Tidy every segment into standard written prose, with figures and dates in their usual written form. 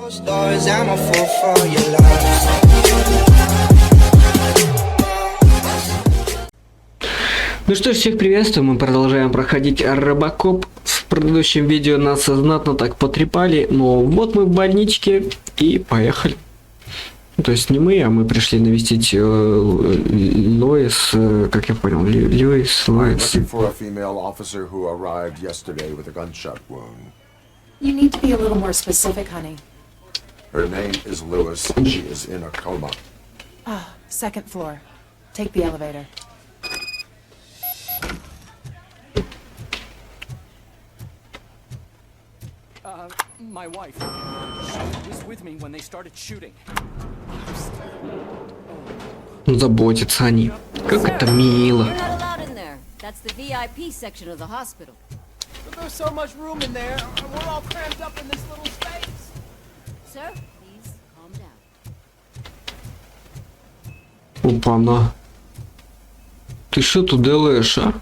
Doors, I'm a fool for your love. Ну что ж, всех приветствую, мы продолжаем проходить Robocop. В предыдущем видео нас знатно так потрепали, но вот мы в больничке и поехали. То есть не мы, а мы пришли навестить Лоис, как я понял, Лоис. You need to be a little more specific, honey. Her name is Lewis, and she is in a coma. Ah, second floor. Take the elevator. My wife. She was with me when they started shooting. Заботятся они. Как это мило. You're not allowed in there. That's the VIP section of the hospital. But there's so much room in there, and we're all crammed up in this little space. Sir, please calm down. Опа-на. Ты что тут делаешь, а?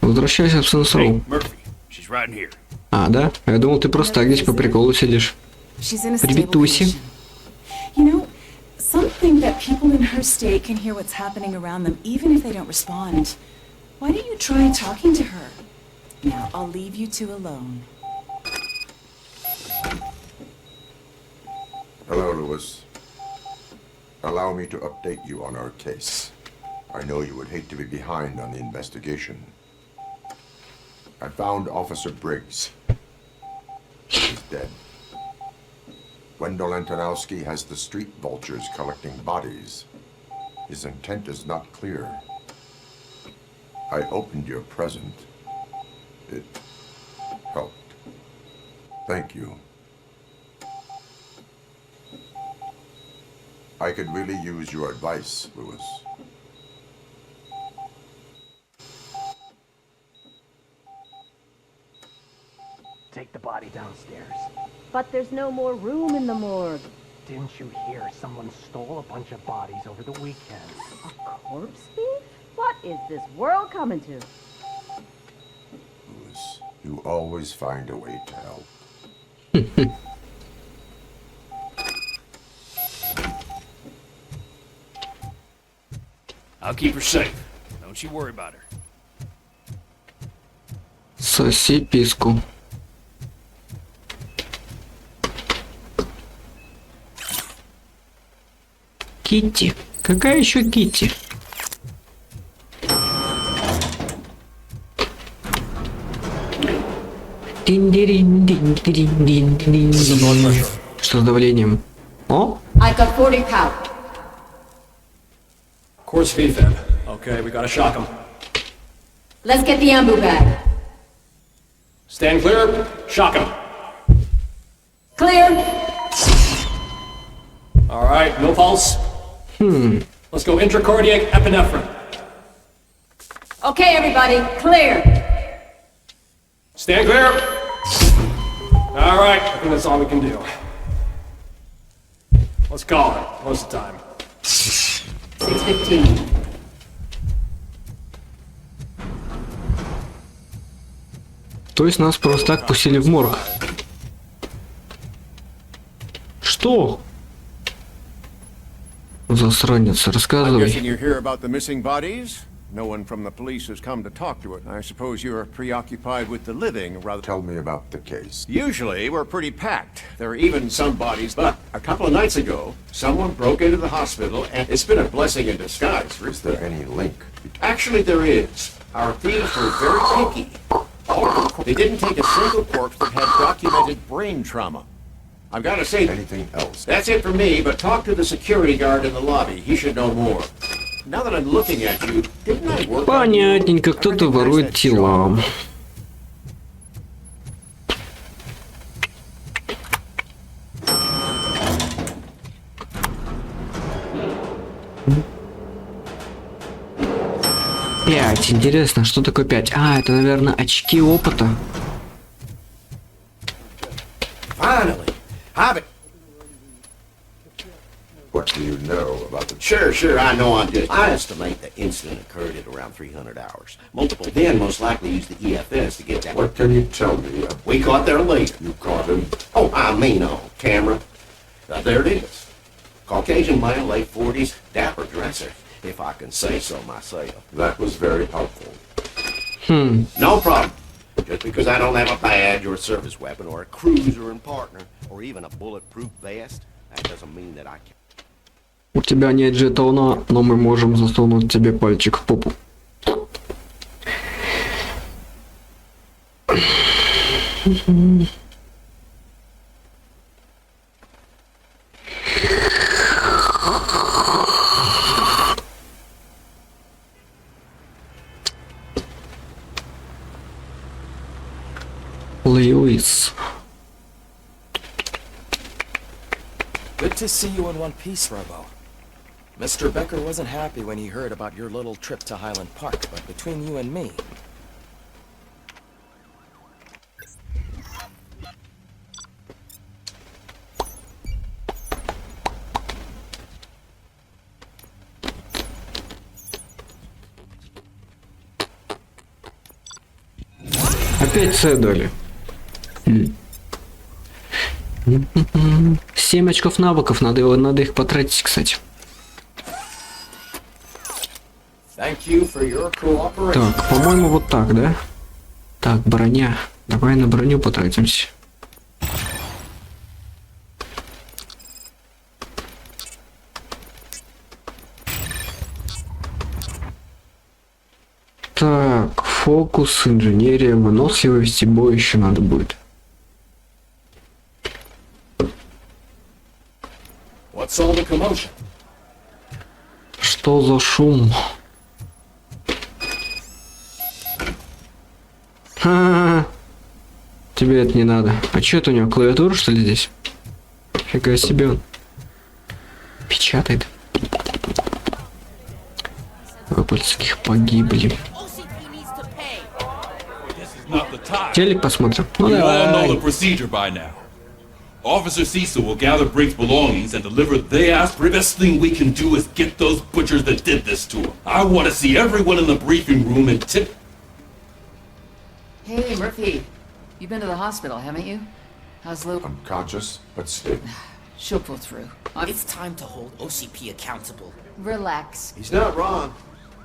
Возвращайся в сенсору. Murphy, she's right in here. А, да? Я думал, ты просто так здесь по приколу сидишь. She's in a Привет, stable Туси. condition. You know, something that people in her state can hear what's happening around them, even if they don't respond. Why don't you try talking to her? Now, I'll leave you two alone. Hello, Lewis. Allow me to update you on our case. I know you would hate to be behind on the investigation. I found Officer Briggs. He's dead. Wendell Antonowski has the street vultures collecting bodies. His intent is not clear. I opened your present. It helped. Thank you. I could really use your advice, Lewis. Take the body downstairs. But there's no more room in the morgue. Didn't you hear someone stole a bunch of bodies over the weekend? A corpse thief? What is this world coming to? Lewis, you always find a way to help. I'll keep her safe. Don't you worry about her. Соси писку. Китти. Какая еще Китти? Что с давлением? О? I got 40 power. Course VFib. Okay, we gotta shock him. Let's get the ambu bag. Stand clear. Shock him. Clear. All right, no pulse. Let's go intracardiac epinephrine. Okay, everybody, clear. Stand clear. All right, I think that's all we can do. Let's call it. What's the time? 6:15. То есть нас просто так пустили в морг. Что? Засранец, I'm рассказывай. guessing you hear about the missing bodies? No one from the police has come to talk to it. I suppose you're preoccupied with the living rather. Tell me about the case. Usually, we're pretty packed. There are even some bodies, but a couple of nights ago, someone broke into the hospital, and it's been a blessing in disguise. Is there any link? Actually, there is. Our thieves were very picky. They didn't take a single corpse that had documented brain trauma. I've got to say, Anything else? that's it for me, but talk to the security guard in the lobby. He should know more. Now that I'm looking at you, didn't I work on you? Понятненько, кто-то ворует тела. Пять. Интересно, что такое 5? А, это, наверное, очки опыта. Finally, I've What do you know about the... Sure, I know I'm good. I estimate the incident occurred at around 300 hours. Multiple then most likely used the EFS to get that. What can you tell me? We caught there later. You caught him? Oh, I mean on camera. There it is. Caucasian male, late 40s, dapper dresser, if I can say so myself. That was very helpful. No problem. Just because I don't have a badge or a service weapon or a cruiser and partner or even a bulletproof vest, that doesn't mean that I can. У тебя нет жетона, но мы можем засунуть тебе пальчик в попу. Льюис. Good to see you in one piece, Robo. Mr. Becker wasn't happy when he heard about your little trip to Highland Park, but between you and me... Опять С дали. 7 очков навыков, надо их потратить, кстати. Так, по-моему, вот так, да? Так, броня. Давай на броню потратимся. Так, фокус, инженерия, выносливость и бой еще надо будет. Что за шум? Ха-ха-ха. Тебе это не надо. А что это у него, клавиатура что ли здесь? Фига себе он. Печатает. Выпульских погибли. Телек посмотрим. Ну давай. Officer Cecil will gather Briggs' belongings and deliver the ass. The best thing we can do is get those butchers that did this to him. I want to see everyone in the briefing room and tip. Hey, Murphy. You've been to the hospital, haven't you? How's Luke? Unconscious, but stable. She'll pull through. It's time to hold OCP accountable. Relax. He's not wrong.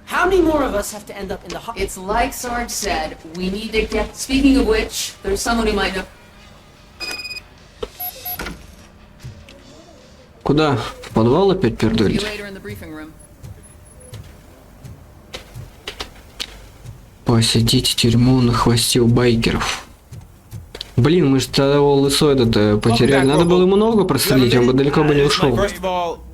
How many more of us have to end up in the hospital? It's like Sarge said, we need to get... Speaking of which, there's someone who might know... Куда? В подвал опять пердолить? Посетить тюрьму на хвосте у байкеров. Блин, мы же того лысоида-то потеряли. Надо было ему много прострелить, он бы далеко бы не ушел.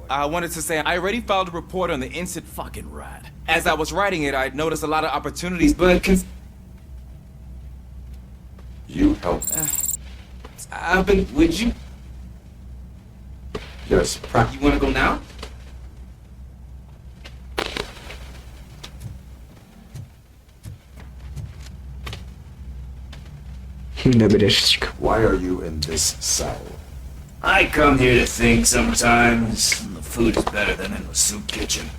I wanted to say I already filed a report on the incident. Fucking rad. As I was writing it, I noticed a lot of opportunities, but you helped. I've been. Would you? Yes, You want to go now? Добрешечка. Why are you in this cell? I come here to think sometimes. The food is better than in the soup kitchen.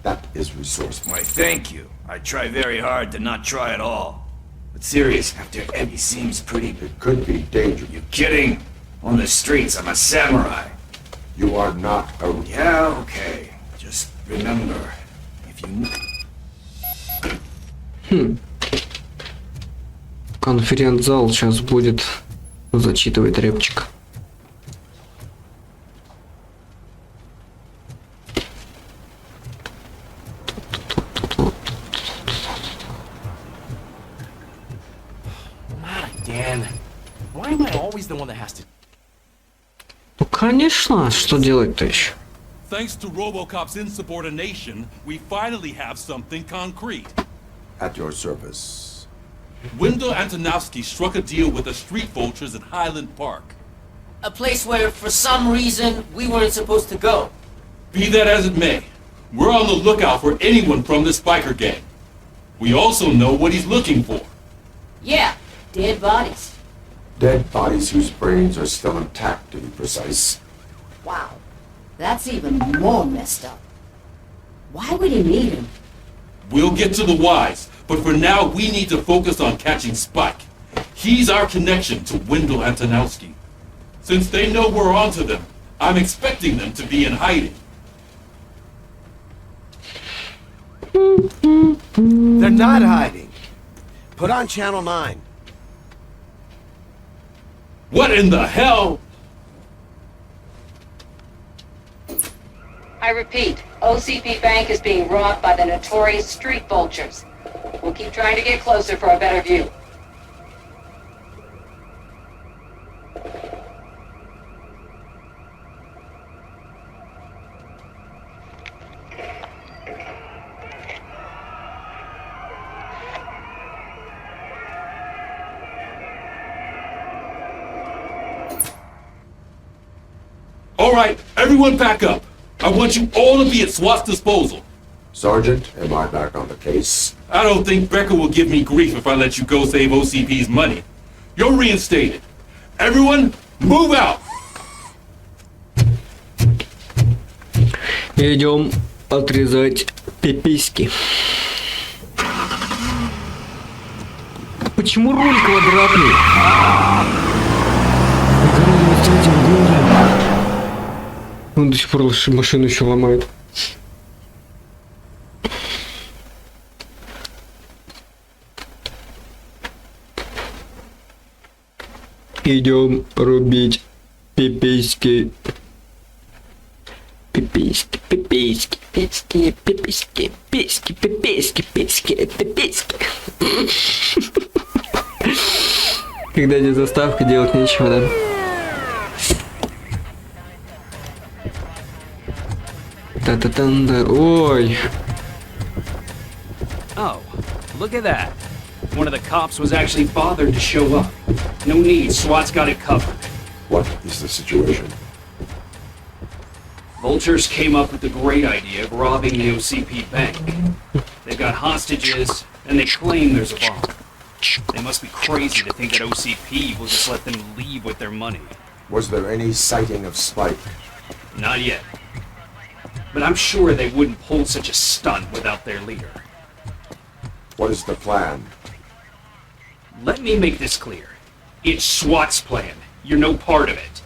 That is resourceful. Why, thank you. I try very hard to not try at all. But serious, after Eddie seems pretty... It could be dangerous. You kidding? On the streets, I'm a samurai. You are not a... Yeah, okay. Just remember, if you... Конференц-зал сейчас будет зачитывать рэпчик. Dan, why am I always the one that has to... Ну конечно, что делать-то еще? Thanks to Robocop's insubordination, we finally have something concrete. At your service. Wendell Antonovsky struck a deal with the street vultures at Highland Park. A place where, for some reason, we weren't supposed to go. Be that as it may, we're on the lookout for anyone from this biker gang. We also know what he's looking for. Yeah, dead bodies. Dead bodies whose brains are still intact, to be precise. Wow. That's even more messed up. Why would he need him? We'll get to the whys, but for now we need to focus on catching Spike. He's our connection to Wendell Antonowski. Since they know we're onto them, I'm expecting them to be in hiding. They're not hiding. Put on Channel 9. What in the hell? I repeat, OCP Bank is being robbed by the notorious street vultures. We'll keep trying to get closer for a better view. All right, everyone back up. I want you all to be at SWAT's disposal. Sergeant, am I back on the case? I don't think Becker will give me grief if I let you go save OCP's money. You're reinstated. Everyone, move out! Идем отрезать пиписьки. Почему руль квадратный? Он до сих пор машину еще ломает. Идем рубить пиписьки. Пиписьки, пиписьки, письки, пиписьки, письки, пиписьки, письки, пиписьки. Когда здесь заставка, делать нечего, да? Та-та-танда, ой. Oh, look at that. One of the cops was actually bothered to show up. No need, SWAT's got it covered. What is the situation? Vultures came up with the great idea of robbing the OCP bank. They've got hostages, and they claim there's a bomb. They must be crazy to think that OCP will just let them leave with their money. Was there any sighting of Spike? Not yet. But I'm sure they wouldn't pull such a stunt without their leader. What is the plan? Let me make this clear. It's SWAT's plan. You're no part of it.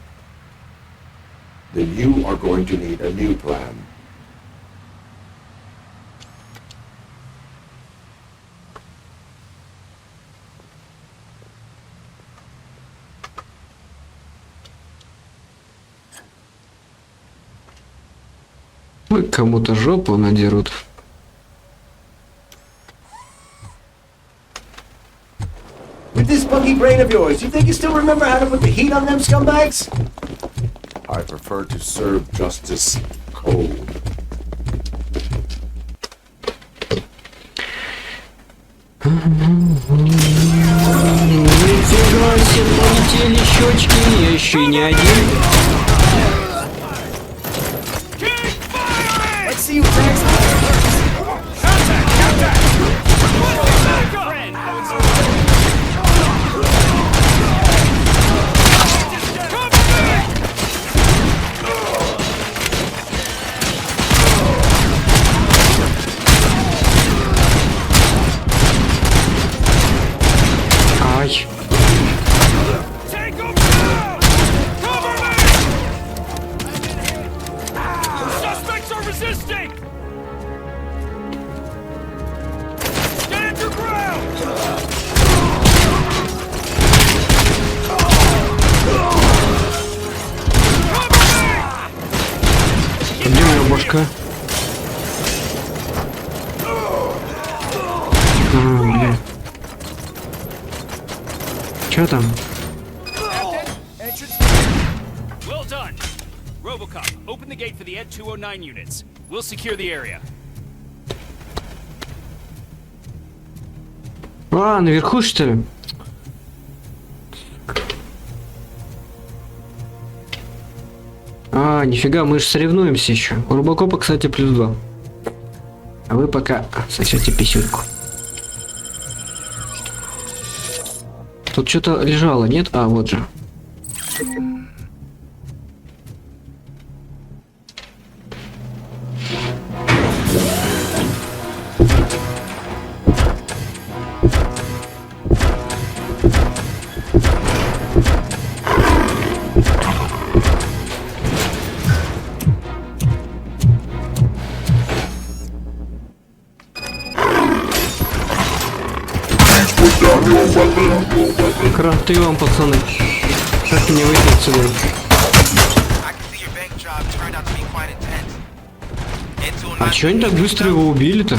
Then you are going to need a new plan. Ой, кому-то жопу надерут. With this buggy brain of yours, you think you still remember how to put the heat on them scumbags? I prefer to serve justice cold. Нифига себе, полетели щечки, я еще не один. Let's see you next. Ай. Где моя башка? Бля. Чё там? Well done. Robocop, open the gate for the Ed 209 units. We'll secure the area. А, наверху, что ли? А, нифига, мы же соревнуемся еще. У Робокопа, кстати, +2. А вы пока сосете писюльку. Тут что-то лежало, нет? А, вот же. Кранты вам, пацаны. Как мне выйти отсюда? А чё они так быстро его убили-то?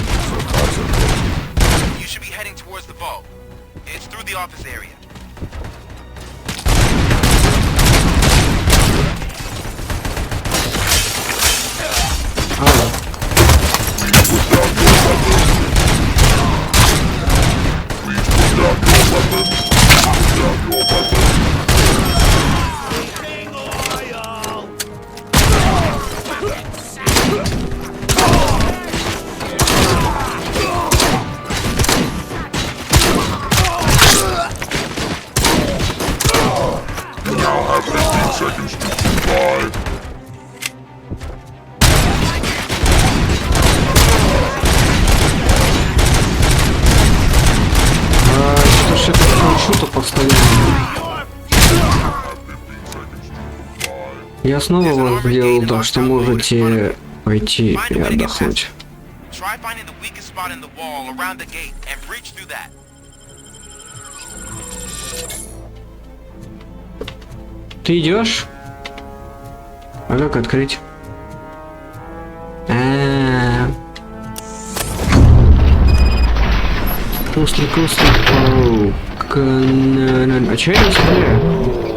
Я снова вас сделал так, что можете пойти и отдохнуть. Ты идешь? А как открыть? Кусли. А чё я не стреляю?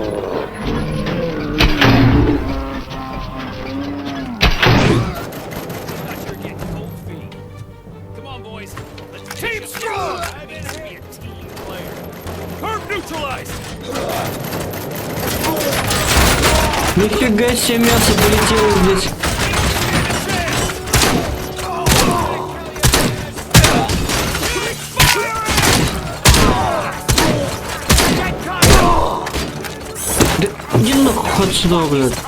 Нифига себе, мясо полетело здесь. Да иди нахуй отсюда, блядь.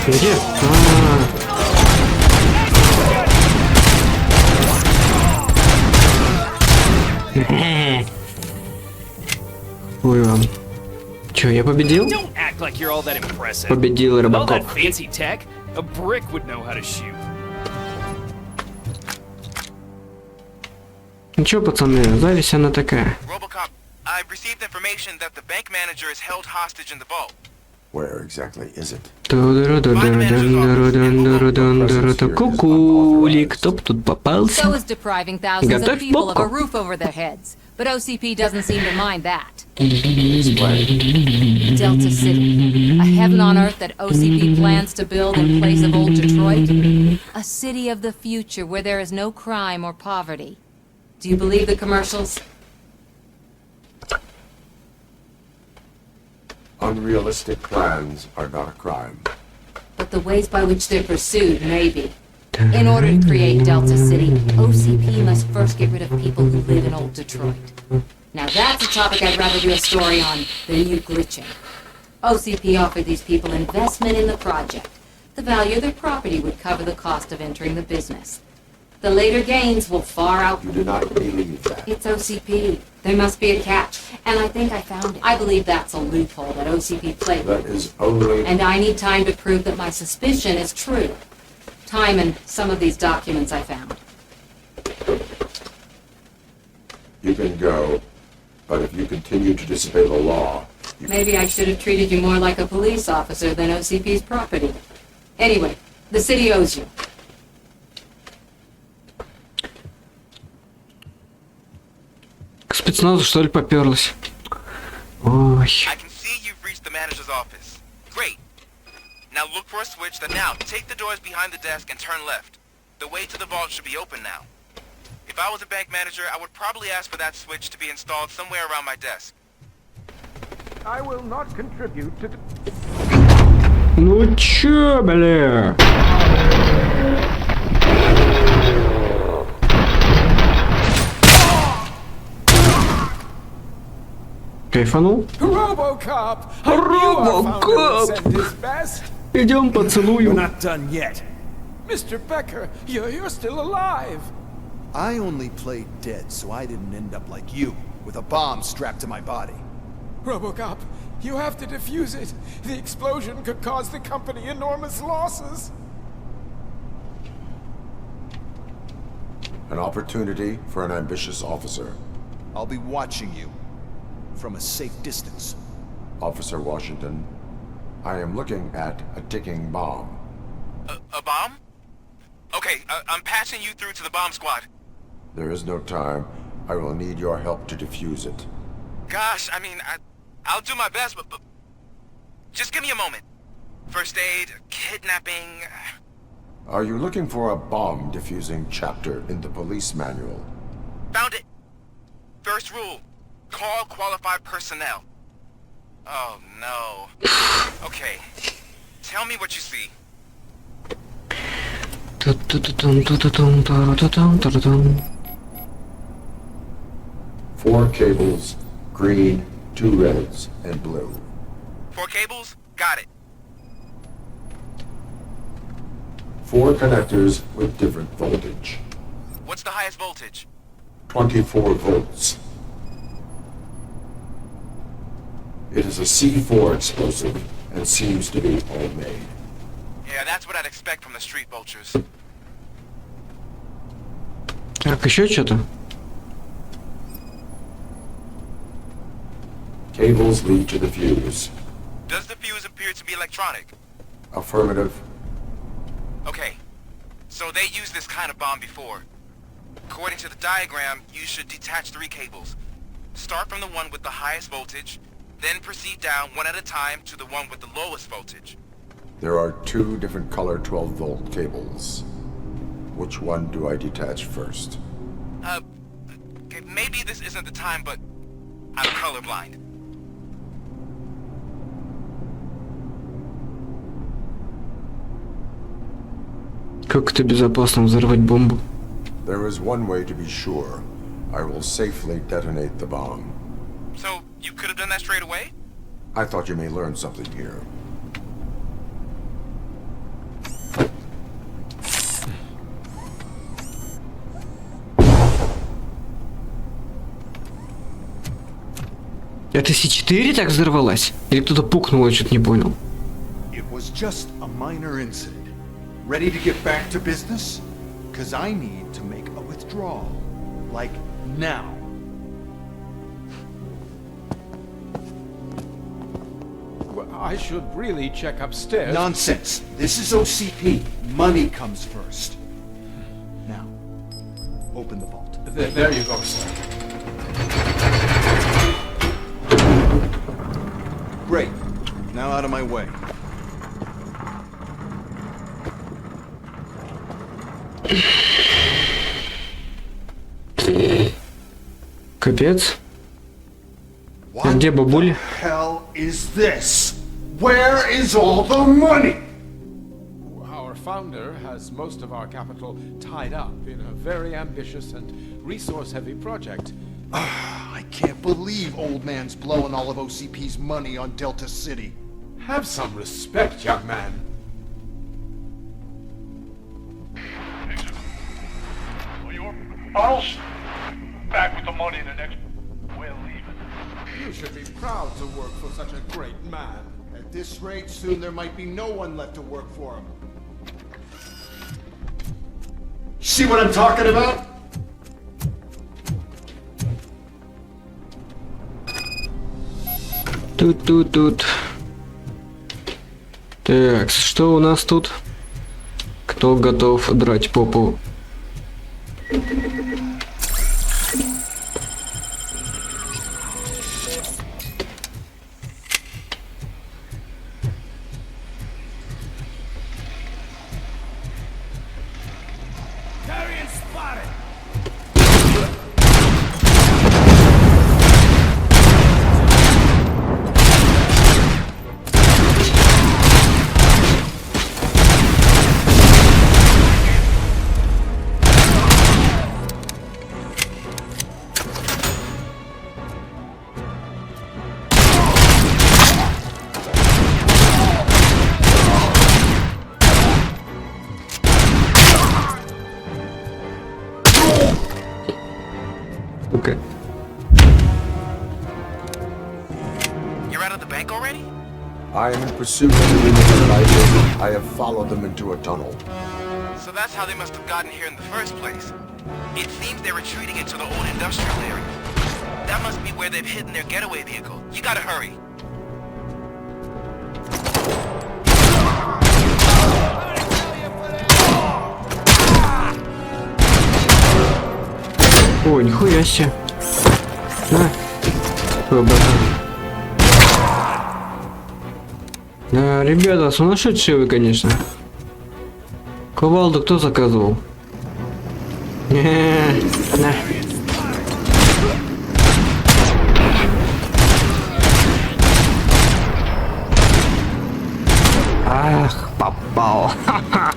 Где? Ой, вам. Чё, я победил? Победил Robocop. Ну чё, пацаны, зависть она такая. Where exactly is it? Кукулик, кто б тут попался? So is depriving thousands of people of a roof over their heads. But OCP doesn't seem to mind that. Delta City, a heaven on earth that OCP plans to build in place of old Detroit. A city of the future where there is no crime or poverty. Do you believe the commercials? Unrealistic plans are not a crime. But the ways by which they're pursued may be. In order to create Delta City, OCP must first get rid of people who live in old Detroit. Now that's a topic I'd rather do a story on than you glitching. OCP offered these people investment in the project. The value of their property would cover the cost of entering the business. The later gains will far out... You do not believe that. It's OCP. There must be a catch. And I think I found it. I believe that's a loophole that OCP played with. That is only... And I need time to prove that my suspicion is true. Time and some of these documents I found. You can go, but if you continue to disobey the law... Maybe I should have treated you more like a police officer than OCP's property. Anyway, the city owes you. К спецназу, что ли, попёрлась? Ой. Now look for a switch that now take the doors behind the desk and turn left. The way to the vault should be open now. If I was a bank manager, I would probably ask for that switch to be installed somewhere around my desk. I will not contribute to... Ну чё, бля? Кайфанул? Robocop! Robocop! Идем поцелую. We're not done yet. Mr. Becker, you're still alive. I only played dead, so I didn't end up like you, with a bomb strapped to my body. Robocop, you have to defuse it. The explosion could cause the company enormous losses. An opportunity for an ambitious officer. I'll be watching you, from a safe distance. Officer Washington, I am looking at a ticking bomb. A bomb? Okay, I'm passing you through to the bomb squad. There is no time. I will need your help to defuse it. Gosh, I mean, I'll do my best, but just give me a moment. First aid, kidnapping... Are you looking for a bomb defusing chapter in the police manual? Found it! First rule, call qualified personnel. Oh no. Okay, tell me what you see. Four cables, green, 2 reds, and blue. 4 cables? Got it. 4 connectors with different voltage. What's the highest voltage? 24 volts. It is a C4 explosive and seems to be homemade. Yeah, that's what I'd expect from the street vultures. Так, еще что-то? Cables lead to the fuse. Does the fuse appear to be electronic? Affirmative. Okay, so they used this kind of bomb before. According to the diagram, you should detach 3 cables. Start from the one with the highest voltage, then proceed down one at a time to the one with the lowest voltage. There are 2 different color 12-volt cables. Which one do I detach first? Okay, maybe this isn't the time, but I'm colorblind. Как это безопасно взорвать бомбу? There is one way to be sure. I will safely detonate the bomb. So, you could have done that straight away? I thought you may learn something here. Это С4 так взорвалась? Или кто-то пукнул, я что-то не понял. It was just a minor incident. Ready to get back to business? Cause I need to make a withdrawal. Like now. Well, I should really check upstairs. Nonsense. This is OCP. Money comes first. Now, open the vault. There you go, sir. Great. Now out of my way. Капец. А где бабуля? Hell is this? Where is all the money? Our founder has most of our capital tied up in a very ambitious and resource-heavy project. I can't believe old man's blowing all of OCP's money on Delta City. Have some respect, young man. Bottles? Back with the money the next... We're leaving. You should be proud to work for such a great man. At this rate, soon there might be no one left to work for him. See what I'm talking about? Тут. Так, что у нас тут? Кто готов драть попу? Ну-ка. You're out of the bank already? I am in pursuit of the reason I have followed them into a tunnel. So that's how they must have gotten here in the first place. It seems they're retreating into the old industrial area. That must be where they've hidden their getaway vehicle. You gotta hurry. Ой, нихуя себе. На. Ой, братан. Да, ребята, сумасшедшие вы, конечно. Кувалду кто заказывал? На. Ах, попал. Ха-ха.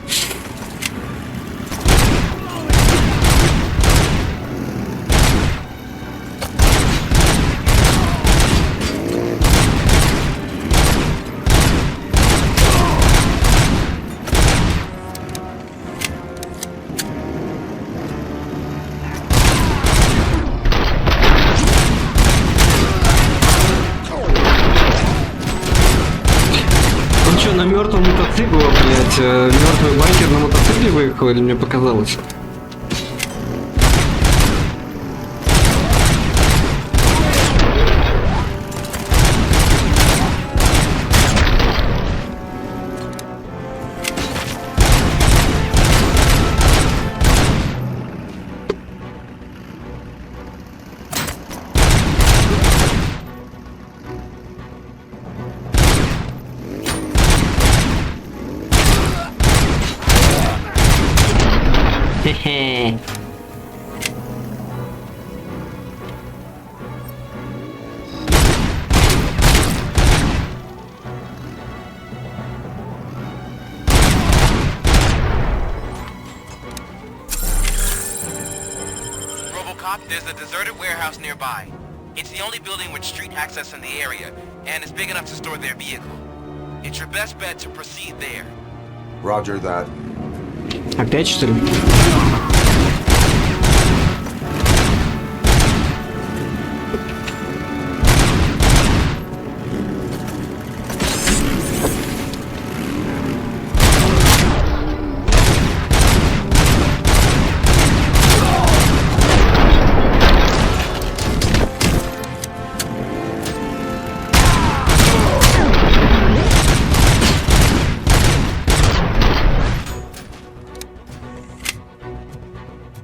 На мертвом мотоцикле, блять, мертвый байкер на мотоцикле выехал, или мне показалось? Хе-хе. Robocop, there's a deserted warehouse nearby. It's the only building with street access in the area, and it's big enough to store their vehicle. It's your best bet to proceed there. Roger that. Опять что ли?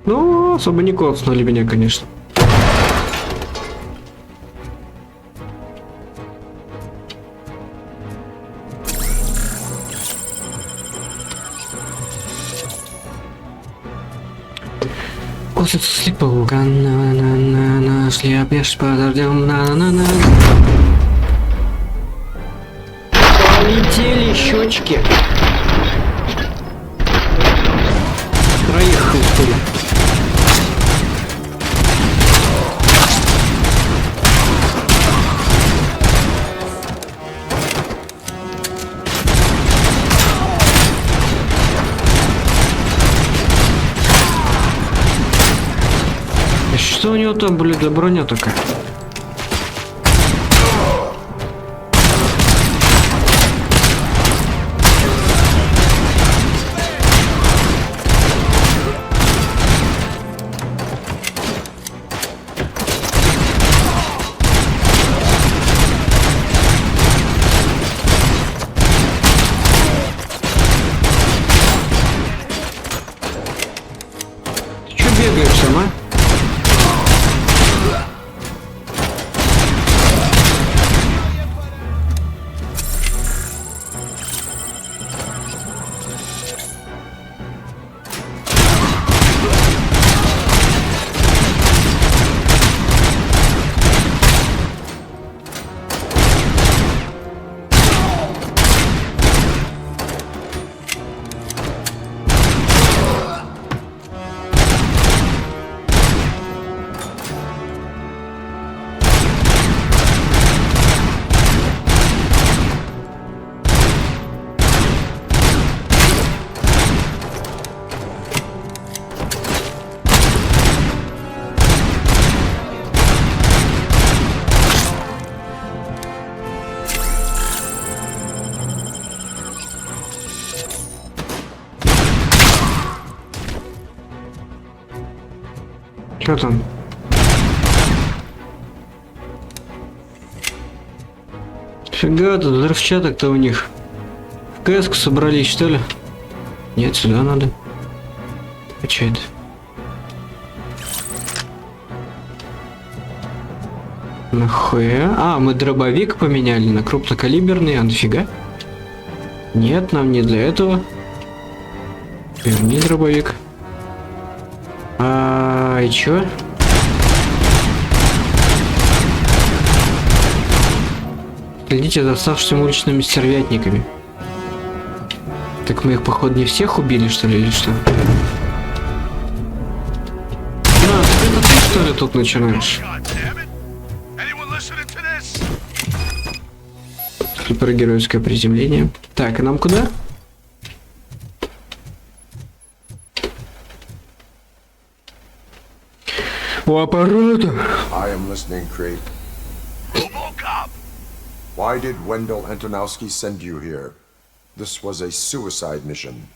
Ну, особо не коцнули меня, конечно. Косится слепого, на-на-на-на, слепишь подождем, на-на-на. Полетели щечки. Проехал, что ли? Что у него там, блядь, за броня такая? Ты чё бегаешь сама? Что там? Фига тут взрывчаток-то у них. В КС-ку собрались, что ли? Нет, сюда надо. А что это? Нахуя? А, мы дробовик поменяли на крупнокалиберный, а нафига? Нет, нам не для этого. Верни дробовик. И чё? Следите за оставшимися уличными стервятниками. Так мы их, походу, не всех убили, что ли, или что? Это ты, что ли, тут начинаешь? Супергеройское приземление. Так, и нам куда? У аппарата. I am listening, Creep. Robocop! Why did Wendell Antonowski send you here? This was a suicide mission.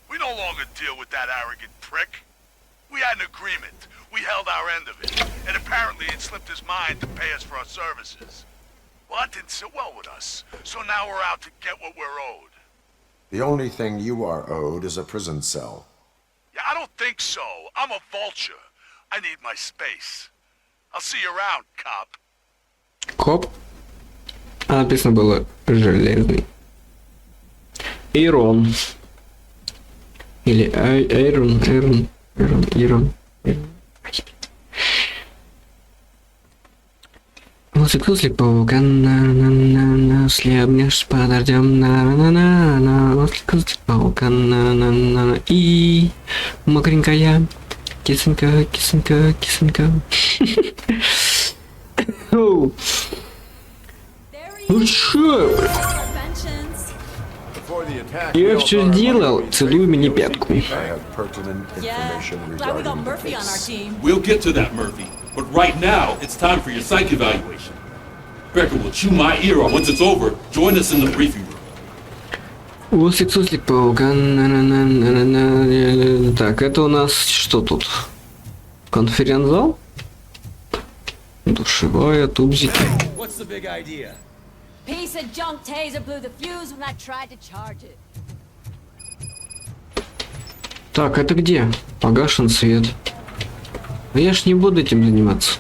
We no longer deal with that arrogant prick. We had an agreement. We held our end of it. And apparently it slipped his mind to pay us for our services. Well, that didn't sit well with us. So now we're out to get what we're owed. The only thing you are owed is a prison cell. Yeah, I don't think so. I'm a vulture. I need my space. I'll see you around, cop. Коп. А написано было железный. Ирон. Или Ирон. Музыка паука, на слепнешь под дождем, на музыка паука, на и мокренькая, кисонька. Ну чё? Я все сделал, целуй мне пятку. We'll get to that, Murphy. But right now, it's time for your psych evaluation. Becker will chew my ear off once it's over. Join us in the briefing room. Суслик паука. Так, это у нас что тут? Конференц-зал? Душевая, тубзики. What's the big idea? Piece of junk taser blew the fuse when I tried to charge it. Так, это где? Погашен свет. А я ж не буду этим заниматься.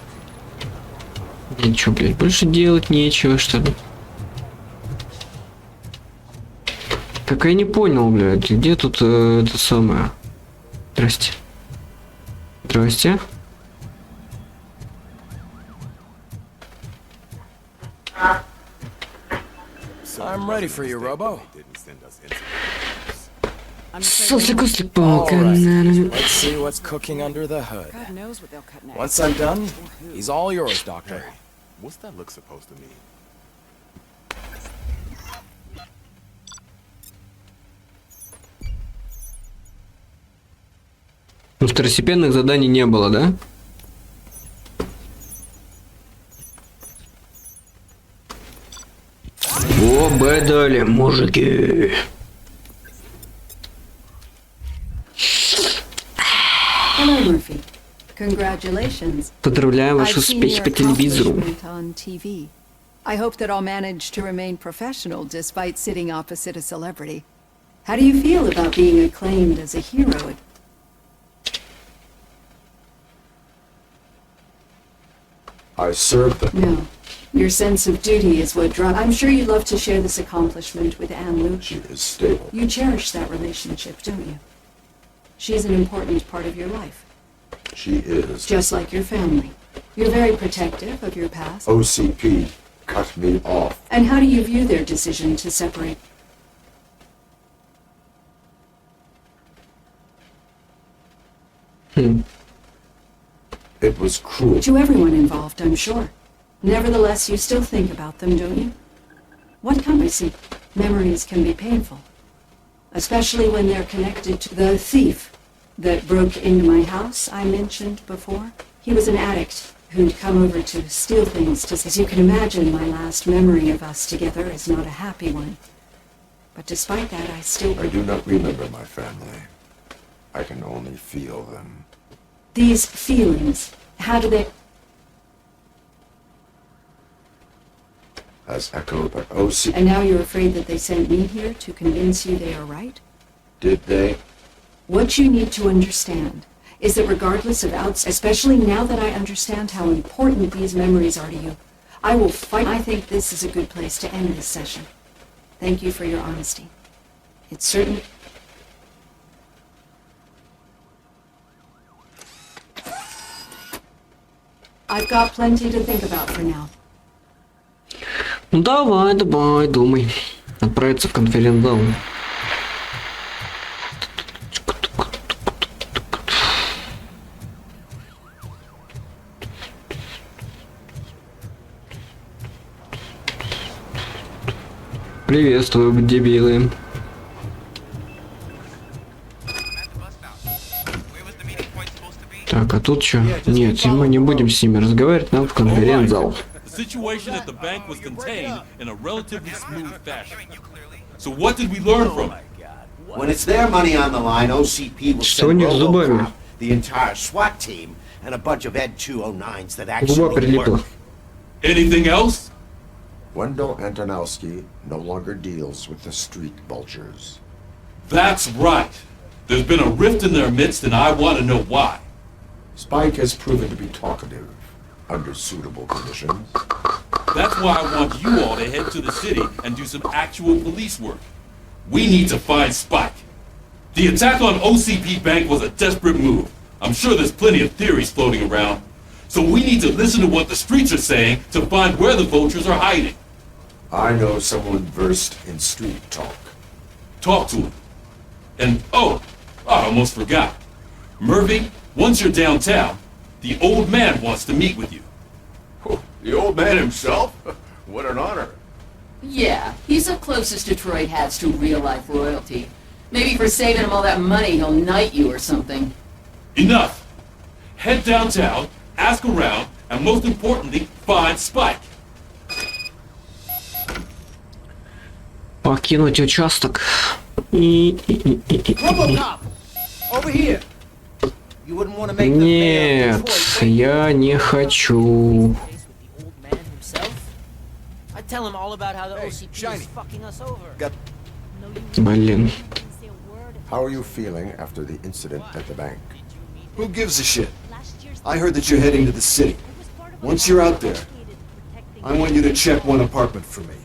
Ничего, блядь, больше делать нечего, что ли. Так я не понял, блядь, где тут это самое? Здрасте. Здрасте. I'm ready for you, Robo. Суслик паука. Let's see what's cooking under the hood. Once I'm done, he's all yours, Doctor. What's that look supposed to mean? Ну, второстепенных заданий не было, да? О, бедали, мужики. Hello, Murphy. Congratulations. Поздравляю ваши успехи по телевизору. I hope that I'll manage to remain professional despite sitting opposite a celebrity. How do you feel about being acclaimed as a hero? I served them. No. Your sense of duty is what draws. I'm sure you'd love to share this accomplishment with Anne Luke. She is stable. You cherish that relationship, don't you? She's an important part of your life. She is. Just like your family. You're very protective of your past. OCP cut me off. And how do you view their decision to separate? It was cruel. To everyone involved, I'm sure. Nevertheless, you still think about them, don't you? What comes? Memories can be painful. Especially when they're connected to the thief that broke into my house I mentioned before. He was an addict who'd come over to steal things. As you can imagine, my last memory of us together is not a happy one. But despite that, I do not remember my family. I can only feel them. These feelings, how do they... As echoed by OC. And now you're afraid that they sent me here to convince you they are right? Did they? What you need to understand is that regardless of especially now that I understand how important these memories are to you, I will fight. I think this is a good place to end this session. Thank you for your honesty. It's certainly... I've got plenty to think about for now. Ну давай, думай. Отправиться в конференц-зал. Приветствую, дебилы. Так, а тут что? Нет, мы не будем с ними разговаривать, нам в конференц-зал. Situation at the bank was contained in a relatively smooth fashion. So what did we learn from it? When it's their money on the line, OCP will send Robocop, the entire SWAT team, and a bunch of Ed 209s that actually work. Anything else? Wendell Antonowski no longer deals with the street vultures. That's right. There's been a rift in their midst, and I want to know why. Spike has proven to be talkative under suitable conditions. That's why I want you all to head to the city and do some actual police work. We need to find Spike. The attack on OCP Bank was a desperate move. I'm sure there's plenty of theories floating around. So we need to listen to what the streets are saying to find where the vultures are hiding. I know someone versed in street talk. Talk to him. And, I almost forgot. Murphy, once you're downtown, the old man wants to meet with you. The old man himself? What an honor. Yeah, he's the closest Detroit has to real-life royalty. Maybe for saving him all that money, he'll knight you or something. Enough! Head downtown, ask around, and most importantly, find Spike. Покинуть участок. Robocop! Over here! Нет, я не хочу. Блин. How are you feeling after the incident at the bank? Who gives a shit? I heard that you're heading to the city. Once you're out there, I want you to check one apartment for me.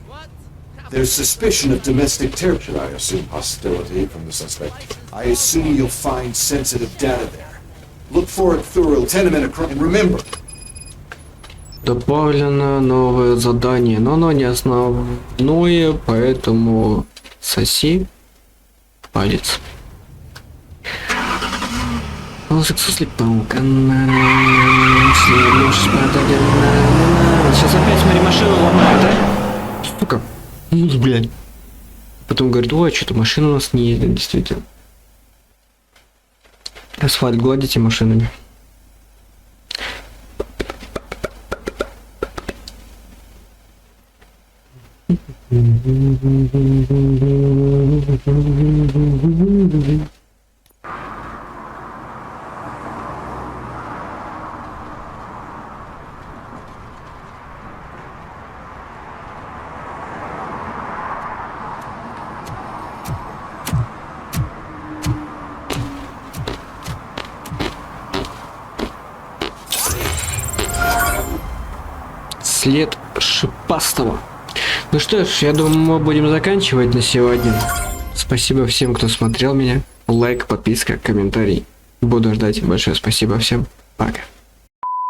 There's suspicion of domestic terror. Should I assume hostility from the suspect? I assume you'll find sensitive data there. Look for it thorough, tenement across, and remember. Добавлено новое задание, но оно не основное, поэтому соси палец. Сейчас опять смотри, машину ломает, да? Сука. Блядь. Потом говорит, ой, что-то машина у нас не едет, действительно. Асфальт гладите машинами. След шипастого. Ну что ж, я думаю, мы будем заканчивать на сегодня. Спасибо всем, кто смотрел меня. Лайк, подписка, комментарий. Буду ждать. Большое спасибо всем. Пока.